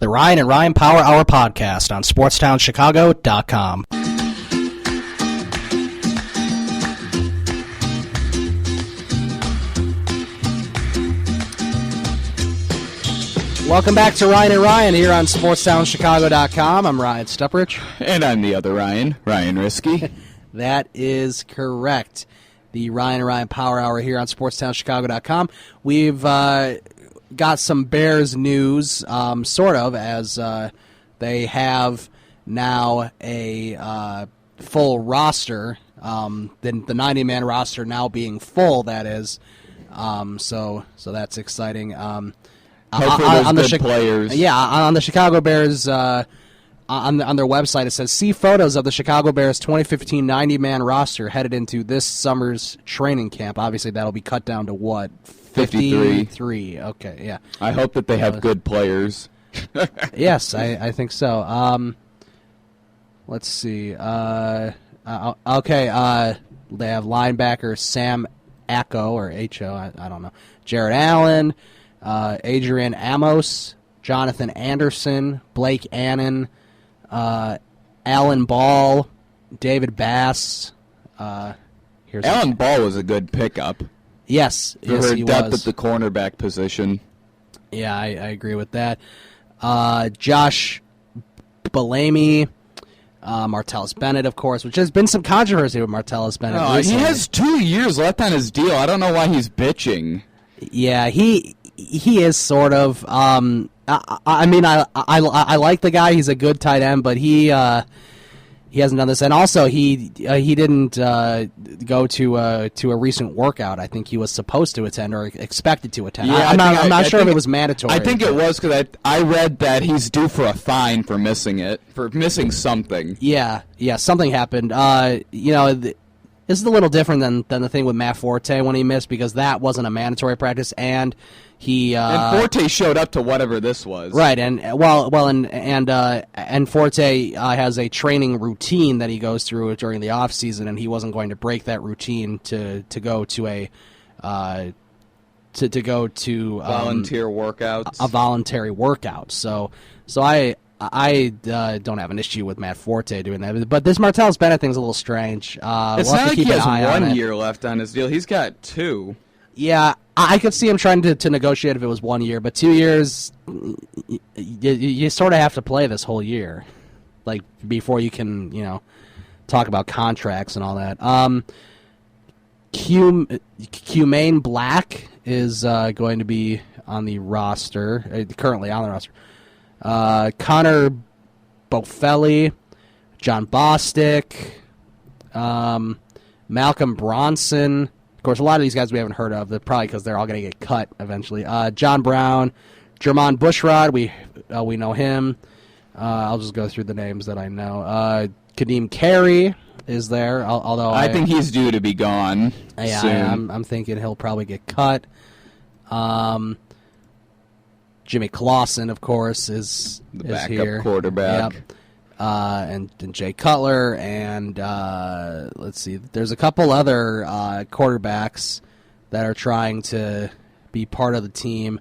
The Ryan and Ryan Power Hour podcast on SportsTownChicago.com. Welcome back to Ryan and Ryan here on SportsTownChicago.com. I'm Ryan Stuprich. And I'm the other Ryan, Ryan Risky. That is correct. The Ryan and Ryan Power Hour here on SportsTownChicago.com. We've got some Bears news, sort of, as they have now a full roster, the 90-man roster now being full, that is. So that's exciting. Hopefully there's good players. Yeah, on the Chicago Bears, on their website, it says, see photos of the Chicago Bears 2015 90-man roster headed into this summer's training camp. Obviously, that'll be cut down to what? 53. Okay, yeah. I hope that they have good players. Yes, I think so. Let's see. Okay, they have linebacker Sam Acko, or H-O, I don't know. Jared Allen, Adrian Amos, Jonathan Anderson, Blake Annan, Alan Ball, David Bass. Alan Ball was a good pickup. Yes, for her depth at the cornerback position. Yeah, I agree with that. Josh Bellamy, Martellus Bennett, of course, which has been some controversy with Martellus Bennett recently. He has 2 years left on his deal. I don't know why he's bitching. Yeah, he is sort of. I mean, I like the guy. He's a good tight end, but he hasn't done this. And also, he didn't go to a recent workout. I think he was supposed to attend or expected to attend. Yeah, I'm not sure if it was mandatory. I think it was because I read that he's due for a fine for missing something. Yeah, something happened. This is a little different than the thing with Matt Forte when he missed, because that wasn't a mandatory practice, and he and Forte showed up to whatever this was. Right, and Forte has a training routine that he goes through during the off season, and he wasn't going to break that routine to go to volunteer workouts, a voluntary workout. So I don't have an issue with Matt Forte doing that, but this Martellus Bennett thing's a little strange. It's not like he has 1 year left on his deal. He's got 2. Yeah, I could see him trying to negotiate if it was 1 year, but 2 years, you sort of have to play this whole year, like, before you can, talk about contracts and all that. Cumaine Black is going to be on the roster, currently on the roster. Connor Bofelli, John Bostic, Malcolm Bronson. Of course, a lot of these guys we haven't heard of. They're probably because they're all going to get cut eventually. John Brown, Jermon Bushrod, we know him. I'll just go through the names that I know. Kadeem Carey is there, although I think he's due to be gone soon. I'm thinking he'll probably get cut. Jimmy Clausen, of course, is the backup here. Quarterback. Yep. And Jay Cutler, and let's see, there's a couple other quarterbacks that are trying to be part of the team.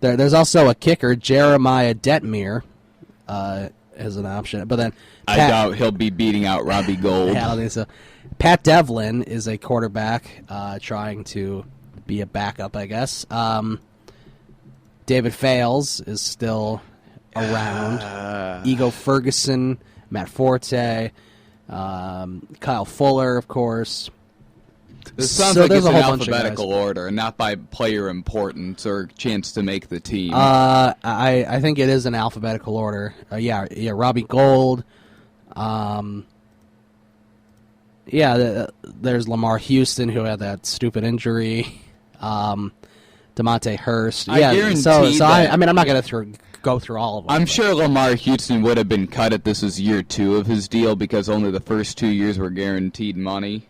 There's also a kicker, Jeremiah Detmere, as an option, but then I doubt he'll be beating out Robbie Gould. Yeah, I don't think so. Pat Devlin is a quarterback trying to be a backup, I guess. David Fales is still around. Ego Ferguson, Matt Forte, Kyle Fuller, of course. This sounds like it's in alphabetical order, and not by player importance or chance to make the team. I think it is in alphabetical order. Yeah, Robbie Gould. There's Lamar Houston, who had that stupid injury. DeMonte Hurst. Yeah, I'm not going to go through all of them. I'm sure Lamar Houston would have been cut if this was year 2 of his deal, because only the first 2 years were guaranteed money.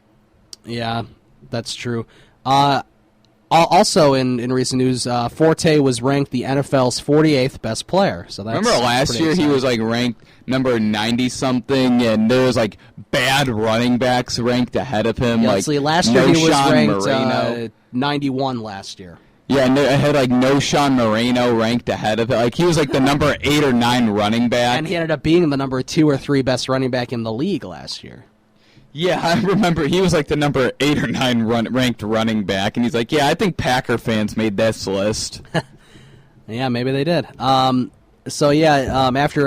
Yeah, that's true. Also, in recent news, Forte was ranked the NFL's 48th best player. So that's remember last year exciting. He was ranked number 90-something, and there was bad running backs ranked ahead of him. Yeah, last year he was ranked 91 last year. Yeah, and I had like no Sean Moreno ranked ahead of it. Like he was like the number 8 or 9 running back, and he ended up being the number 2 or 3 best running back in the league last year. Yeah, I remember he was like the number 8 or 9 ranked running back, and he's like, yeah, I think Packer fans made this list. Yeah, maybe they did. After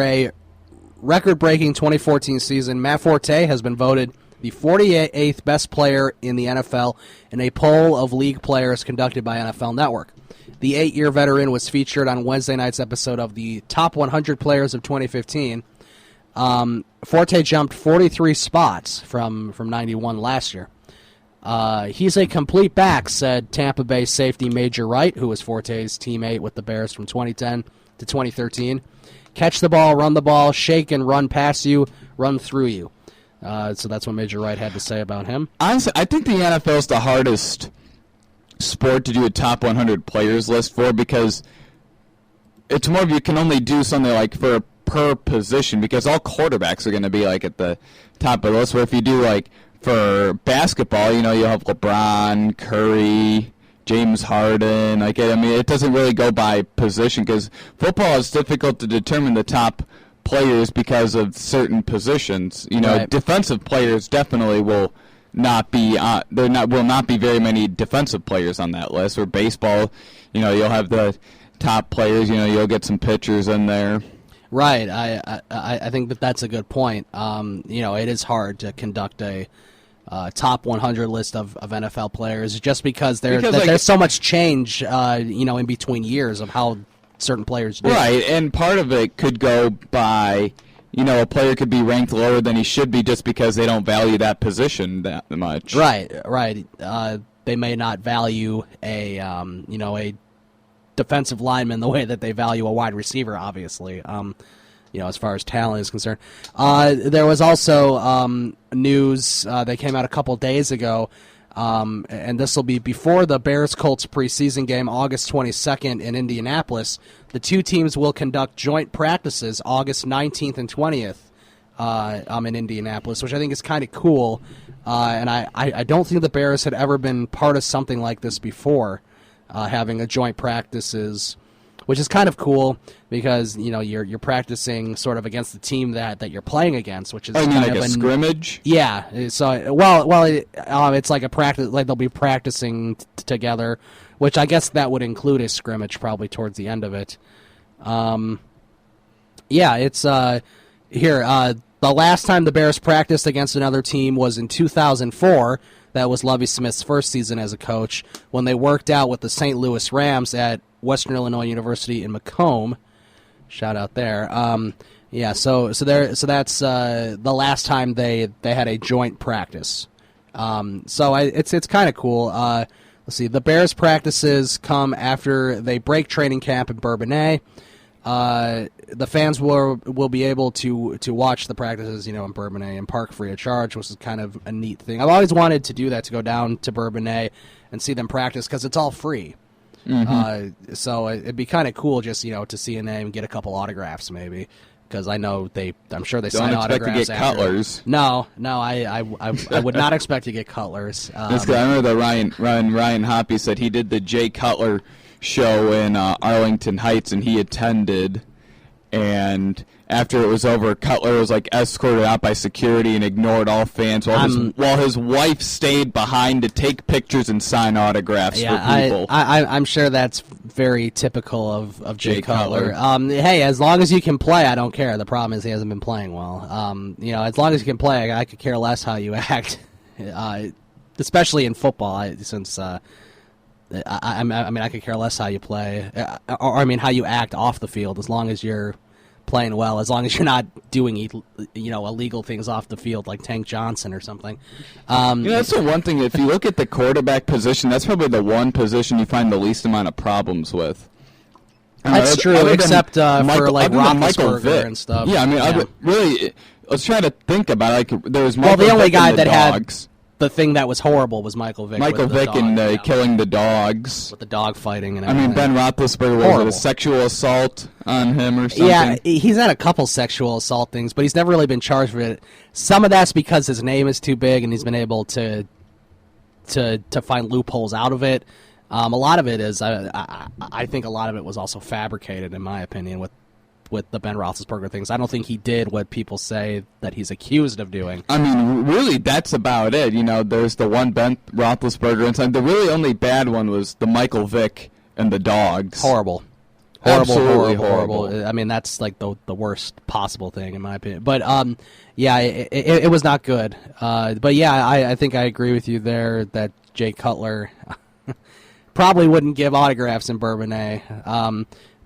a record-breaking 2014 season, Matt Forte has been voted the 48th best player in the NFL in a poll of league players conducted by NFL Network. The 8-year veteran was featured on Wednesday night's episode of the Top 100 Players of 2015. Forte jumped 43 spots from 91 last year. He's a complete back, said Tampa Bay safety Major Wright, who was Forte's teammate with the Bears from 2010 to 2013. Catch the ball, run the ball, shake and run past you, run through you. So that's what Major Wright had to say about him. Honestly, I think the NFL is the hardest sport to do a top 100 players list for because it's more of you can only do something like for per position because all quarterbacks are going to be like at the top of the list. Where if you do like for basketball, you'll have LeBron, Curry, James Harden. It doesn't really go by position because football is difficult to determine the top players because of certain positions. Right. Defensive players definitely will not be will not be very many defensive players on that list. Or baseball, you'll have the top players. You'll get some pitchers in there. Right. I think that's a good point. It is hard to conduct a top 100 list of NFL players just because there's so much change, in between years of how certain players do. Right, and part of it could go by, a player could be ranked lower than he should be just because they don't value that position that much. Right. They may not value a defensive lineman the way that they value a wide receiver, obviously, as far as talent is concerned. There was also news that came out a couple days ago, and this will be before the Bears-Colts preseason game, August 22nd in Indianapolis. The two teams will conduct joint practices August 19th and 20th in Indianapolis, which I think is kind of cool. And I don't think the Bears had ever been part of something like this before, having a joint practices, which is kind of cool because you're practicing sort of against the team that you're playing against, which is kind like of a scrimmage. Yeah, so it's like a practice, like they'll be practicing together, which I guess that would include a scrimmage probably towards the end of it. It's here. The last time the Bears practiced against another team was in 2004. That was Lovie Smith's first season as a coach when they worked out with the St. Louis Rams at Western Illinois University in Macomb. Shout out there. So that's the last time they had a joint practice. It's kind of cool. Let's see. The Bears practices come after they break training camp in Bourbonnais. The fans will be able to watch the practices, in Bourbonnais and park free of charge, which is kind of a neat thing. I've always wanted to do that, to go down to Bourbonnais and see them practice because it's all free. Mm-hmm. So it'd be kind of cool just, to see a name, get a couple autographs maybe, because I know I'm sure they sign autographs. Don't expect to get after. Cutlers. No, I would not expect to get Cutlers. I remember that Ryan Hoppy said he did the Jay Cutler show in Arlington Heights, and he attended. And after it was over, Cutler was escorted out by security and ignored all fans while his wife stayed behind to take pictures and sign autographs for people. I'm sure that's very typical of Jay Cutler. Hey, as long as you can play, I don't care. The problem is he hasn't been playing well. As long as you can play, I could care less how you act, especially in football. I could care less how you play, or how you act off the field, as long as you're playing well, as long as you're not doing illegal things off the field like Tank Johnson or something. That's the one thing. If you look at the quarterback position, that's probably the one position you find the least amount of problems with. That's true, except for Roethlisberger and stuff. Yeah, let's try to think about it. There was the only guy that had the thing that was horrible was Michael Vick. And killing the dogs. With the dog fighting and everything. Ben Roethlisberger, was it a sexual assault on him or something? Yeah, he's had a couple sexual assault things, but he's never really been charged with it. Some of that's because his name is too big and he's been able to find loopholes out of it. A lot of it is, I think a lot of it was also fabricated, in my opinion, with the Ben Roethlisberger things. I don't think he did what people say that he's accused of doing. I mean, really, that's about it. There's the one Ben Roethlisberger incident. The really only bad one was the Michael Vick and the dogs. Horrible. Absolutely horrible. I mean, that's like the worst possible thing, in my opinion. But, yeah, it was not good. But, yeah, I think I agree with you there that Jay Cutler probably wouldn't give autographs in Bourbonnais.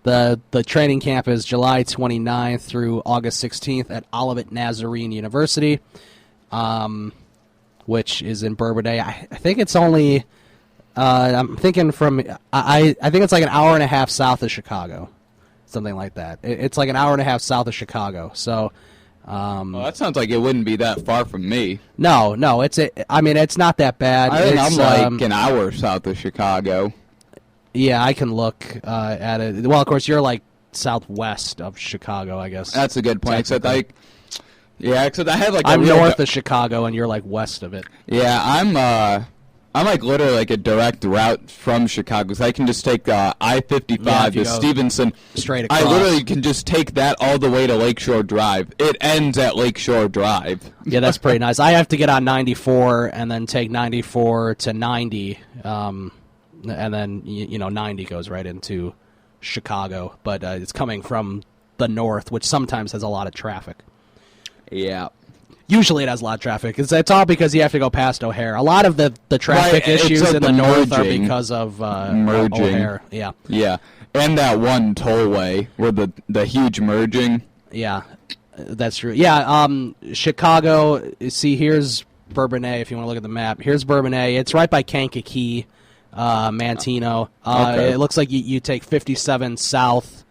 The training camp is July 29th through August 16th at Olivet Nazarene University, which is in Bourbonnais. I think it's only, I'm thinking I think it's like an hour and a half south of Chicago, something like that. It's like an hour and a half south of Chicago. So, well, that sounds like it wouldn't be that far from me. No, it's not that bad. I think I'm like an hour south of Chicago. Yeah, I can look at it. Well, of course, you're like southwest of Chicago, I guess. That's a good point. Except I have like I'm north of Chicago, and you're like west of it. Yeah, I'm like literally like a direct route from Chicago. So I can just take I-55 to Stevenson. Straight across. I literally can just take that all the way to Lakeshore Drive. It ends at Lakeshore Drive. Yeah, that's pretty nice. I have to get on 94 and then take 94 to 90. And then 90 goes right into Chicago, but it's coming from the north, which sometimes has a lot of traffic. Yeah, usually it has a lot of traffic. It's all because you have to go past O'Hare. A lot of the traffic issues in the north are because of merging. O'Hare. Yeah, and that one tollway where the huge merging. Yeah, that's true. Yeah, Chicago. See, here's Bourbonnais. If you want to look at the map, here's Bourbonnais. It's right by Kankakee. Mantino. Okay. It looks like you take 57 south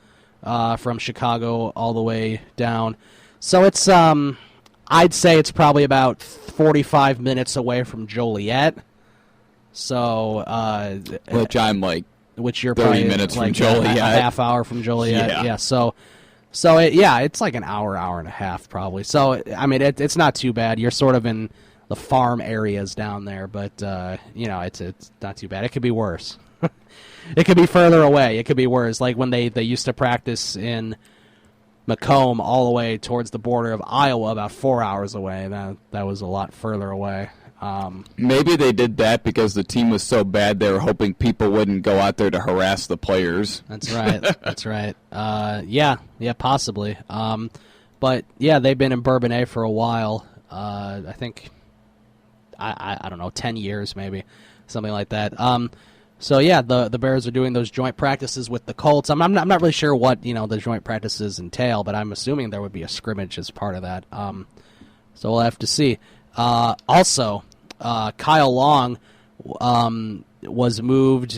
from Chicago all the way down. So it's I'd say it's probably about 45 minutes away from Joliet. So which I'm like which you're 30 probably minutes like from Joliet. A half hour from Joliet. Yeah. So it's like an hour and a half probably. So I mean it's not too bad. You're sort of in the farm areas down there, but it's not too bad. It could be worse. It could be further away. It could be worse. Like when they used to practice in Macomb all the way towards the border of Iowa, about 4 hours away. That was a lot further away. Maybe they did that because the team was so bad they were hoping people wouldn't go out there to harass the players. That's right. That's right. Yeah, possibly. But yeah, they've been in Bourbonnais for a while. I think. I don't know, 10 years maybe, something like that. So yeah, the Bears are doing those joint practices with the Colts. I'm not really sure what the joint practices entail, but I'm assuming there would be a scrimmage as part of that. So we'll have to see. Also, Kyle Long was moved.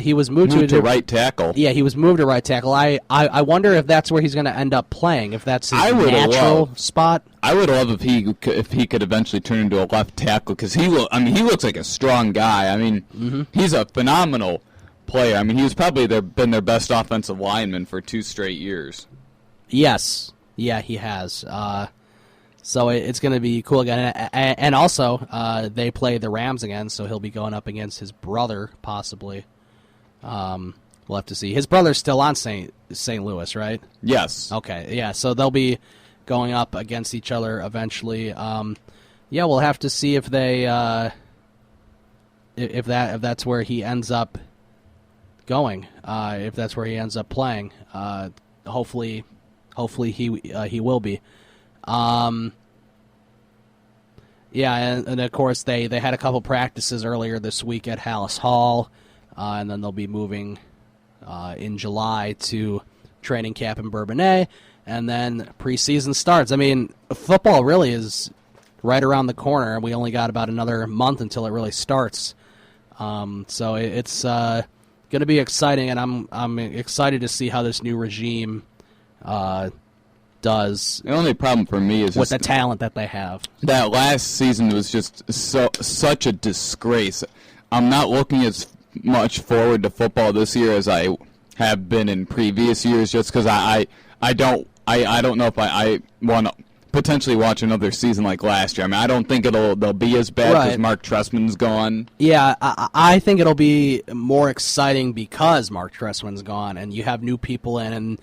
He was moved to right tackle. Yeah, he was moved to right tackle. I wonder if that's where he's going to end up playing. If that's his natural spot. I would love if he could eventually turn into a left tackle because he looks like a strong guy. I mean, He's a phenomenal player. I mean, he's probably been their best offensive lineman for 2 straight years. Yes, yeah, he has. So it's going to be cool again. And also, they play the Rams again, so he'll be going up against his brother, possibly. We'll have to see. His brother's still on St. Louis, right? Yes. Okay, yeah, so they'll be going up against each other eventually. Yeah, we'll have to see if they if that's where he ends up going, if that's where he ends up playing. Hopefully he will be. Yeah, and of course they had a couple practices earlier this week at Hallis Hall, and then they'll be moving in July to training camp in Bourbonnais, and then preseason starts. I mean, football really is right around the corner. We only got about another month until it really starts, so it's going to be exciting, and I'm excited to see how this new regime does. The only problem for me is with the talent that they have. That last season was just such a disgrace. I'm not looking as much forward to football this year as I have been in previous years, just because I don't know if I want to potentially watch another season like last year. I mean, I don't think they'll be as bad because Right. Mark Trestman's gone. Yeah, I think it'll be more exciting because Mark Trestman's gone and you have new people in, and